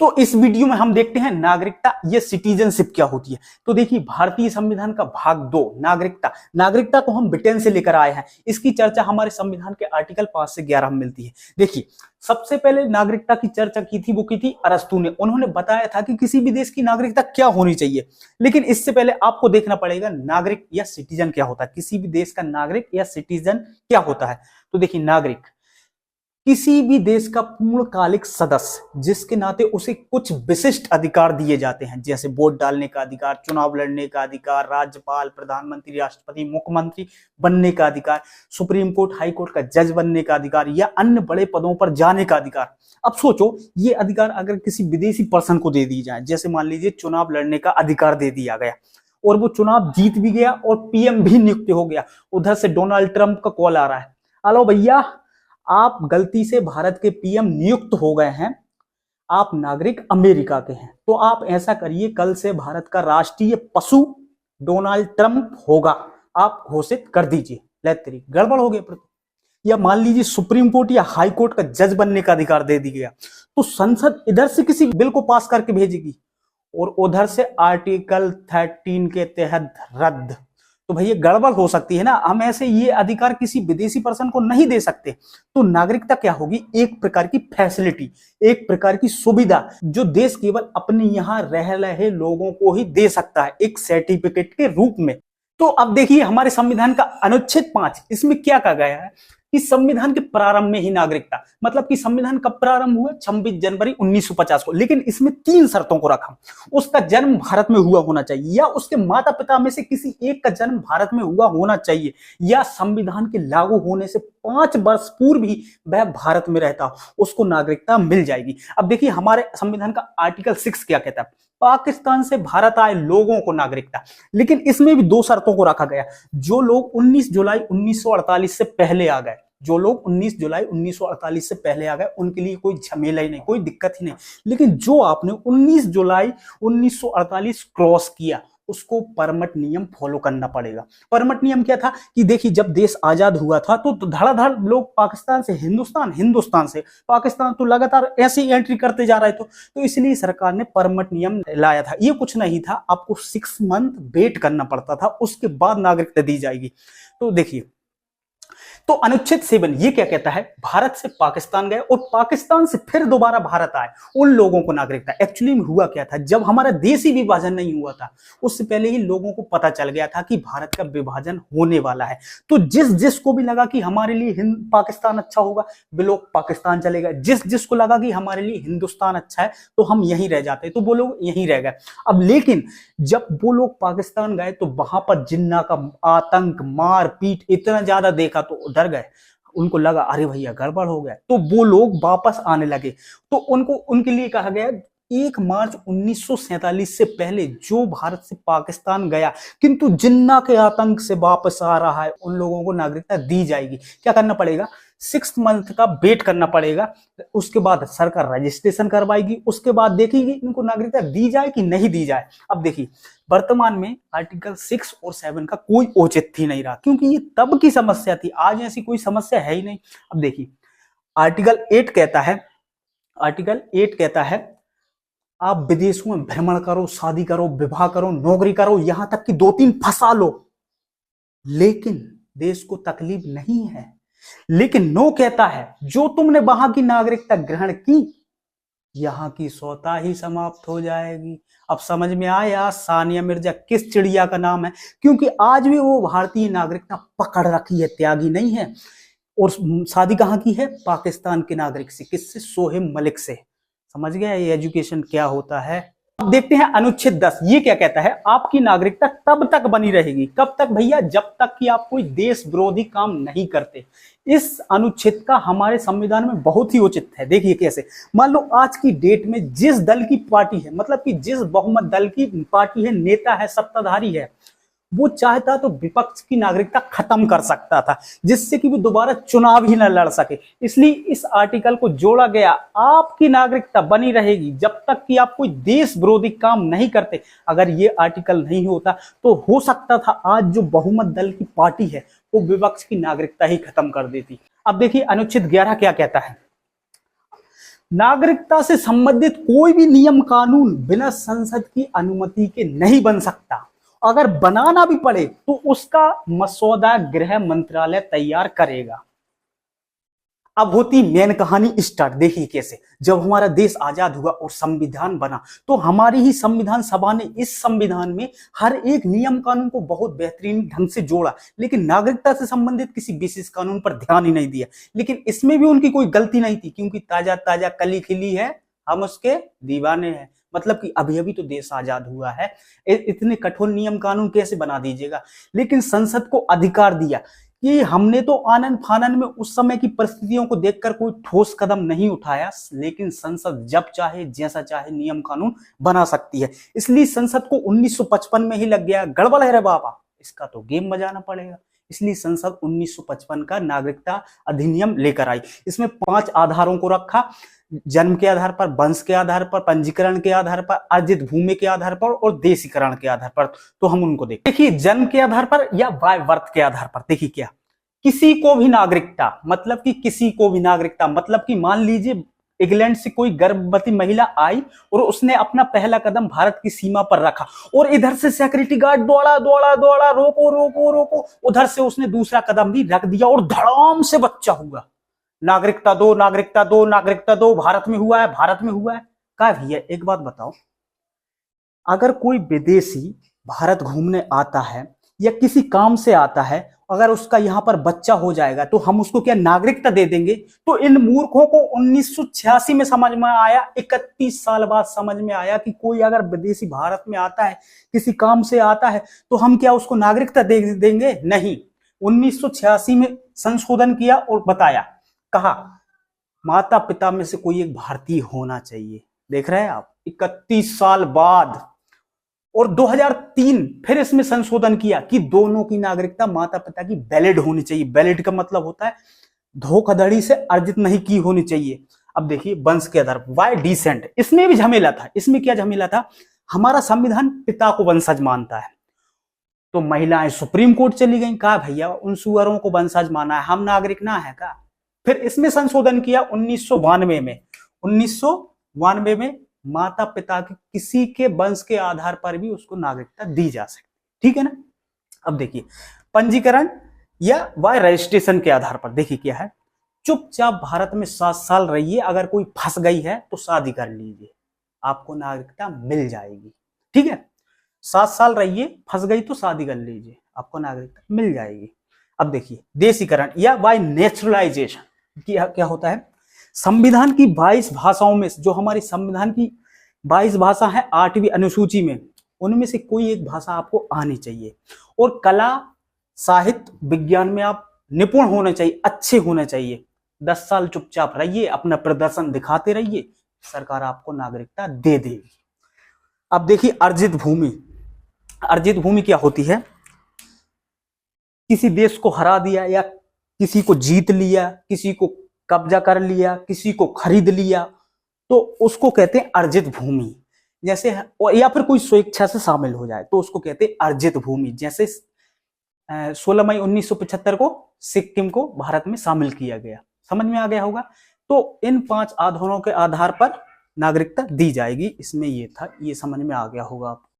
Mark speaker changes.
Speaker 1: तो इस वीडियो में हम देखते हैं नागरिकता या सिटीजनशिप क्या होती है। तो देखिए, भारतीय संविधान का भाग 2 नागरिकता। नागरिकता को हम ब्रिटेन से लेकर आए हैं। इसकी चर्चा हमारे संविधान के आर्टिकल 5 से 11 में मिलती है। देखिए, सबसे पहले नागरिकता की चर्चा की थी, वो की थी अरस्तू ने। उन्होंने बताया था कि किसी भी देश की नागरिकता क्या होनी चाहिए। लेकिन इससे पहले आपको देखना पड़ेगा नागरिक या सिटीजन क्या होता है, किसी भी देश का नागरिक या सिटीजन क्या होता है। तो देखिए, नागरिक किसी भी देश का पूर्णकालिक सदस्य, जिसके नाते उसे कुछ विशिष्ट अधिकार दिए जाते हैं, जैसे वोट डालने का अधिकार, चुनाव लड़ने का अधिकार, राज्यपाल, प्रधानमंत्री, राष्ट्रपति, मुख्यमंत्री बनने का अधिकार, सुप्रीम कोर्ट, हाई कोर्ट का जज बनने का अधिकार या अन्य बड़े पदों पर जाने का अधिकार। अब सोचो, ये अधिकार अगर किसी विदेशी पर्सन को दे दी जाए, जैसे मान लीजिए चुनाव लड़ने का अधिकार दे दिया गया और वो चुनाव जीत भी गया और पीएम भी नियुक्त हो गया, उधर से डोनाल्ड ट्रंप का कॉल आ रहा है, हेलो भैया, आप गलती से भारत के पीएम नियुक्त हो गए हैं, आप नागरिक अमेरिका के हैं, तो आप ऐसा करिए, कल से भारत का राष्ट्रीय पशु डोनाल्ड ट्रंप होगा, आप घोषित कर दीजिए। ले तेरी गड़बड़ हो गया। या मान लीजिए सुप्रीम कोर्ट या हाई कोर्ट का जज बनने का अधिकार दे दिया गया, तो संसद इधर से किसी बिल को पास करके भेजेगी और उधर से आर्टिकल 13 के तहत रद्द। तो भैया गड़बड़ हो सकती है ना। हम ऐसे ये अधिकार किसी विदेशी पर्सन को नहीं दे सकते। तो नागरिकता क्या होगी? एक प्रकार की फैसिलिटी, एक प्रकार की सुविधा जो देश केवल अपने यहाँ रह रहे लोगों को ही दे सकता है, एक सर्टिफिकेट के रूप में। तो अब देखिए, हमारे संविधान का अनुच्छेद 5, इसमें क्या कहा गया है कि संविधान के प्रारंभ में ही नागरिकता, मतलब कि संविधान कब प्रारंभ हुआ? 26 जनवरी 1950 को। लेकिन इसमें 3 शर्तों को रखा। उसका जन्म भारत में हुआ होना चाहिए, या उसके माता पिता में से किसी एक का जन्म भारत में हुआ होना चाहिए, या संविधान के लागू होने से 5 वर्ष पूर्व ही वह भारत में रहता हो, उसको नागरिकता मिल जाएगी। अब देखिए, हमारे संविधान का आर्टिकल 6 क्या कहता है? पाकिस्तान से भारत आए लोगों को नागरिकता। लेकिन इसमें भी 2 शर्तों को रखा गया। जो लोग 19 जुलाई 1948 से पहले आ गए, जो लोग 19 जुलाई 1948 से पहले आ गए, उनके लिए कोई झमेला ही नहीं, कोई दिक्कत ही नहीं। लेकिन जो आपने 19 जुलाई 1948 क्रॉस किया, उसको परमट नियम फॉलो करना पड़ेगा। परमट नियम क्या था कि देखिए, जब देश आजाद हुआ था तो धड़ाधड़ लोग पाकिस्तान से हिंदुस्तान, हिंदुस्तान से पाकिस्तान, तो लगातार ऐसी एंट्री करते जा रहे थे। तो इसलिए सरकार ने परमट नियम लाया था। ये कुछ नहीं था, आपको 6 मंथ वेट करना पड़ता था, उसके बाद नागरिकता दी जाएगी। तो देखिए, तो अनुच्छेद 7 ये क्या कहता है? भारत से पाकिस्तान गए और पाकिस्तान से फिर दोबारा भारत आए, उन लोगों को नागरिकता। एक्चुअली में हुआ क्या था, जब हमारा देशी विभाजन नहीं हुआ था, उससे पहले ही लोगों को पता चल गया था कि भारत का विभाजन होने वाला है। तो जिस जिसको भी लगा कि हमारे लिए पाकिस्तान अच्छा होगा, वे लोग पाकिस्तान चले गए। जिस जिसको लगा कि हमारे लिए हिंदुस्तान अच्छा है, तो हम यहीं रह जाते, तो वो लोग यहीं रह गए। अब लेकिन जब वो लोग पाकिस्तान गए तो वहां पर जिन्ना का आतंक, मार पीट इतना ज्यादा देखा तो डर गए। उनको लगा अरे भैया गड़बड़ हो गया, तो वो लोग वापस आने लगे। तो उनके लिए कहा गया 1 मार्च 1947 से पहले जो भारत से पाकिस्तान गया किंतु जिन्ना के आतंक से वापस आ रहा है, उन लोगों को नागरिकता दी जाएगी। क्या करना पड़ेगा? 6 मंथ का वेट करना पड़ेगा। उसके बाद सरकार रजिस्ट्रेशन करवाएगी, उसके बाद देखेगी इनको नागरिकता दी जाए कि नहीं दी जाए। अब देखिए, वर्तमान में आर्टिकल 6 और 7 का कोई औचित्य नहीं रहा, क्योंकि ये तब की समस्या थी, आज ऐसी कोई समस्या है ही नहीं। अब देखिए, आर्टिकल 8 कहता है आप विदेशों में भ्रमण करो, शादी करो, विवाह करो, नौकरी करो, यहां तक कि 2-3 फंसा लो, लेकिन देश को तकलीफ नहीं है। लेकिन नो कहता है जो तुमने वहां की नागरिकता ग्रहण की, यहां की स्वतः ही समाप्त हो जाएगी। अब समझ में आया सानिया मिर्जा किस चिड़िया का नाम है? क्योंकि आज भी वो भारतीय नागरिकता पकड़ रखी है, त्यागी नहीं है। और शादी कहां की है? पाकिस्तान के नागरिक से। किससे? सोहेब मलिक से। समझ गया ये एजुकेशन क्या होता है। अब देखते हैं अनुच्छेद 10 ये क्या कहता है? आपकी नागरिकता तब तक बनी रहेगी। कब तक भैया? जब तक कि आप कोई देश विरोधी काम नहीं करते। इस अनुच्छेद का हमारे संविधान में बहुत ही उचित है। देखिए कैसे, मान लो आज की डेट में जिस दल की पार्टी है, मतलब कि जिस बहुमत दल की पार्टी है, नेता है, सत्ताधारी है, वो चाहता तो विपक्ष की नागरिकता खत्म कर सकता था, जिससे कि वो दोबारा चुनाव ही न लड़ सके। इसलिए इस आर्टिकल को जोड़ा गया। आपकी नागरिकता बनी रहेगी जब तक कि आप कोई देश विरोधी काम नहीं करते। अगर ये आर्टिकल नहीं होता तो हो सकता था आज जो बहुमत दल की पार्टी है वो विपक्ष की नागरिकता ही खत्म कर देती। अब देखिए अनुच्छेद 11 क्या कहता है? नागरिकता से संबंधित कोई भी नियम कानून बिना संसद की अनुमति के नहीं बन सकता। अगर बनाना भी पड़े तो उसका मसौदा गृह मंत्रालय तैयार करेगा। अब होती मेन कहानी स्टार्ट। देखिए कैसे, जब हमारा देश आजाद हुआ और संविधान बना तो हमारी ही संविधान सभा ने इस संविधान में हर एक नियम कानून को बहुत बेहतरीन ढंग से जोड़ा, लेकिन नागरिकता से संबंधित किसी विशेष कानून पर ध्यान ही नहीं दिया। लेकिन इसमें भी उनकी कोई गलती नहीं थी, क्योंकि ताजा ताजा कली खिली है, हम उसके दीवाने हैं। मतलब कि अभी अभी तो देश आजाद हुआ है, इतने कठोर नियम कानून कैसे बना दीजिएगा। लेकिन संसद को अधिकार दिया कि हमने तो आनन फानन में उस समय की परिस्थितियों को देखकर कोई ठोस कदम नहीं उठाया, लेकिन संसद जब चाहे जैसा चाहे नियम कानून बना सकती है। इसलिए संसद को 1955 में ही लग गया गड़बड़ है रे बाबा, इसका तो गेम बजाना पड़ेगा। इसलिए संसद 1955 का नागरिकता अधिनियम लेकर आई। इसमें 5 आधारों को रखा, जन्म के आधार पर, वंश के आधार पर, पंजीकरण के आधार पर, अर्जित भूमि के आधार पर और देशीकरण के आधार पर। तो हम उनको देखिए, जन्म के आधार पर या बाय बर्थ के आधार पर। देखिए क्या, किसी को भी नागरिकता, मतलब कि किसी को भी नागरिकता, मतलब कि मान लीजिए इंग्लैंड से कोई गर्भवती महिला आई और उसने अपना पहला कदम भारत की सीमा पर रखा और इधर से सिक्योरिटी गार्ड दौड़ा दौड़ा दौड़ा, रोको रोको रोको, उधर से उसने दूसरा कदम भी रख दिया और धड़ाम से बच्चा हुआ। नागरिकता दो, नागरिकता दो, नागरिकता दो, भारत में हुआ है, भारत में हुआ है। क्या भैया एक बात बताओ, अगर कोई विदेशी भारत घूमने आता है या किसी काम से आता है, अगर उसका यहां पर बच्चा हो जाएगा तो हम उसको क्या नागरिकता दे देंगे? तो इन मूर्खों को 1986 में समझ में आया, 31 साल बाद समझ में आया कि कोई अगर विदेशी भारत में आता है, किसी काम से आता है, तो हम क्या उसको नागरिकता दे देंगे? नहीं। 1986 में संशोधन किया और बताया, कहा माता पिता में से कोई एक भारतीय होना चाहिए। देख रहे हैं आप, 31 साल बाद। और 2003 फिर इसमें संशोधन किया कि दोनों की नागरिकता माता पिता की वैलिड होनी चाहिए। वैलिड का मतलब होता है धोखाधड़ी से अर्जित नहीं की होनी चाहिए। अब देखिए वंश के आधार पर, वाई डिसेंट, इसमें भी झमेला था। इसमें क्या झमेला था, हमारा संविधान पिता को वंशज मानता है, तो महिलाएं सुप्रीम कोर्ट चली गई, कहा भैया उन सुअरों को वंशज माना है, हम नागरिक ना है का। फिर इसमें संशोधन किया 1992 में। 1992 में माता पिता के किसी के वंश के आधार पर भी उसको नागरिकता दी जा सकती, ठीक है ना। अब देखिए पंजीकरण या वाय रजिस्ट्रेशन के आधार पर, देखिए क्या है, चुपचाप भारत में 7 साल रहिए, अगर कोई फंस गई है तो शादी कर लीजिए, आपको नागरिकता मिल जाएगी, ठीक है। 7 साल रहिए, फंस गई तो शादी कर लीजिए, आपको नागरिकता मिल जाएगी। अब देखिए देशीकरण या बाय नेचुरलाइजेशन क्या होता है, संविधान की 22 भाषाओं में, जो हमारी संविधान की 22 भाषा है 8वीं अनुसूची में, उनमें से कोई एक भाषा आपको आनी चाहिए। और कला साहित्य विज्ञान में आप निपुण होने चाहिए, अच्छे होने चाहिए। 10 साल चुपचाप रहिए, अपना प्रदर्शन दिखाते रहिए, सरकार आपको नागरिकता दे देगी। अब देखिए अर्जित भूमि। अर्जित भूमि क्या होती है, किसी देश को हरा दिया या किसी को जीत लिया, किसी को कब्जा कर लिया, किसी को खरीद लिया, तो उसको कहते हैं अर्जित भूमि। जैसे या फिर कोई स्वेच्छा से शामिल हो जाए तो उसको कहते हैं अर्जित भूमि। जैसे 16 मई 1975 को सिक्किम को भारत में शामिल किया गया, समझ में आ गया होगा। तो इन 5 आधारों के आधार पर नागरिकता दी जाएगी। इसमें ये था, ये समझ में आ गया होगा आपको।